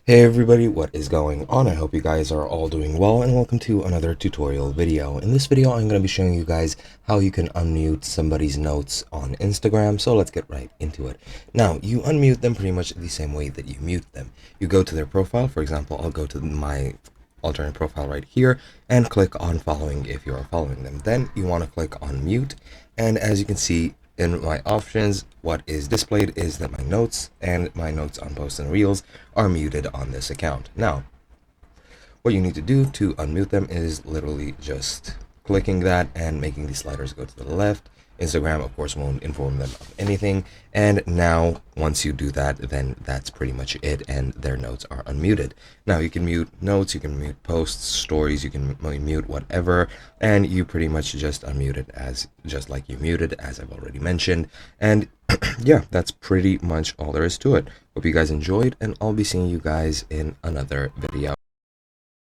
Hey everybody, what is going on? I hope you guys are all doing well and welcome to another tutorial video. In this video, I'm going to be showing you guys how you can unmute somebody's notes on Instagram. So let's get right into it. Now, you unmute them pretty much the same way that you mute them. You go to their profile. For example, I'll go to my alternate profile right here and click on following if you are following them. Then you want to click on mute, and as you can see in my options, what is displayed is that my notes and my notes on posts and reels are muted on this account. Now, what you need to do to unmute them is literally just clicking that and making these sliders go to the left. Instagram, of course, won't inform them of anything. And now, once you do that, then that's pretty much it, and their notes are unmuted. Now, you can mute notes, you can mute posts, stories, you can mute whatever, and you pretty much just unmute it as just like you muted, as I've already mentioned. And yeah, that's pretty much all there is to it. Hope you guys enjoyed, and I'll be seeing you guys in another video.